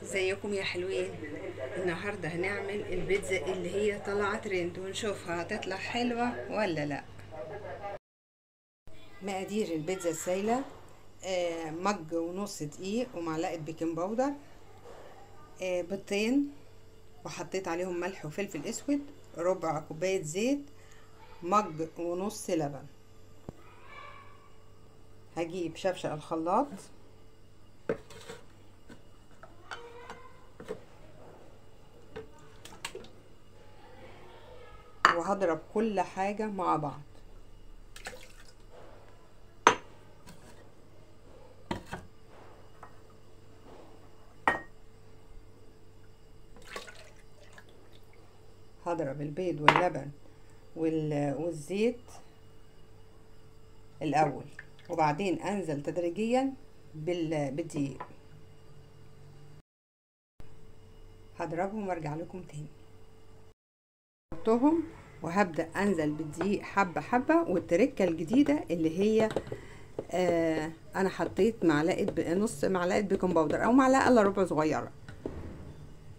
ازيكم يا حلوين؟ النهارده هنعمل البيتزا اللي هي طالعه ترند ونشوفها هتطلع حلوه ولا لا. مقادير البيتزا السايله: مج ونص دقيق ومعلقه بيكنج باودر، بيضتين وحطيت عليهم ملح وفلفل اسود، ربع كوبايه زيت، مج ونص لبن. هجيب شفشق الخلاط وهضرب كل حاجه مع بعض. هضرب البيض واللبن والزيت الاول، وبعدين انزل تدريجيا بالدقيق. هضربهم وارجع لكم تاني. حطهم وهبدا انزل بالدقيق حبه حبه. والتركه الجديده اللي هي انا حطيت نص معلقه بيكنج باودر او معلقه الا ربع صغيره،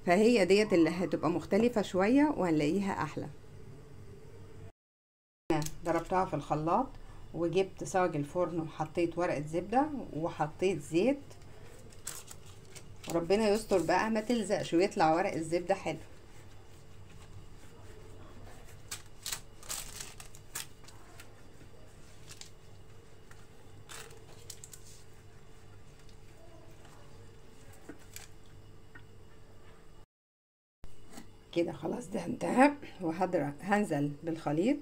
فهي ديت اللي هتبقى مختلفه شويه وهنلاقيها احلى. ضربتها في الخلاط وجبت صاج الفرن وحطيت ورقه زبده وحطيت زيت. ربنا يستر بقى ما تلزقش ويطلع ورق الزبده حلو. كده خلاص ده انتهى، هنزل بالخليط.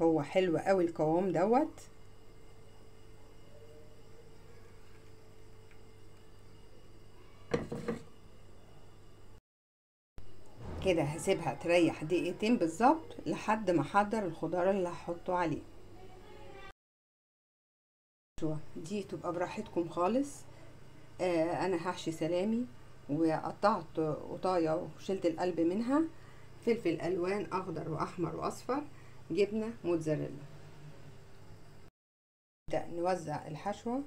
هو حلو قوي القوام دوت. كده هسيبها تريح دقيقتين بالظبط لحد ما احضر الخضار اللي هحطه عليه. دي تبقى براحتكم خالص. انا هحشي سلامي وقطعت قطايه وشلت القلب منها، فلفل الوان اخضر واحمر واصفر، جبنه موتزاريلا. نبدأ نوزع الحشوه.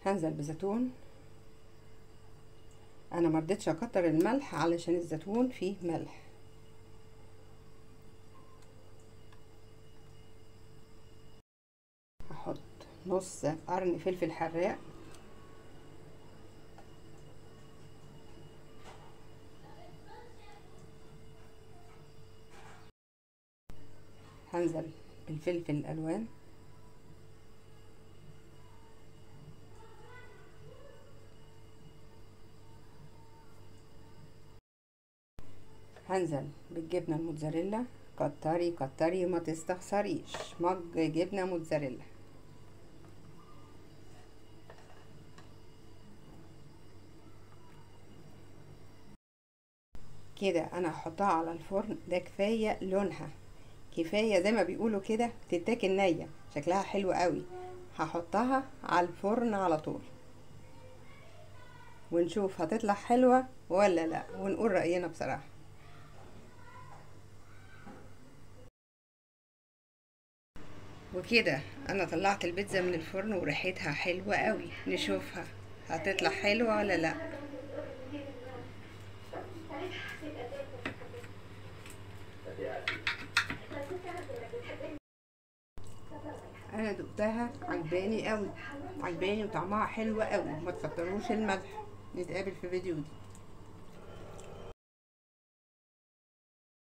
هنزل بزيتون. انا مرضتش اكتر الملح علشان الزيتون فيه ملح. هحط نص قرن فلفل حراق، هنزل بالفلفل الالوان، هنزل بالجبنه الموتزاريلا. كتري كتري ما تستخسريش، مج جبنه موتزاريلا. كده انا هحطها على الفرن. ده كفايه لونها، كفايه زي ما بيقولوا كده تتاكل نيه، شكلها حلو قوي. هحطها على الفرن على طول ونشوف هتطلع حلوه ولا لا، ونقول راينا بصراحه. وكده انا طلعت البيتزا من الفرن وريحتها حلوه قوي. نشوفها هتطلع حلوه ولا لا. انا دقتها عجباني قوي، عجباني وطعمها حلو قوي. ما تكتروش الملح. نتقابل في فيديو جديد.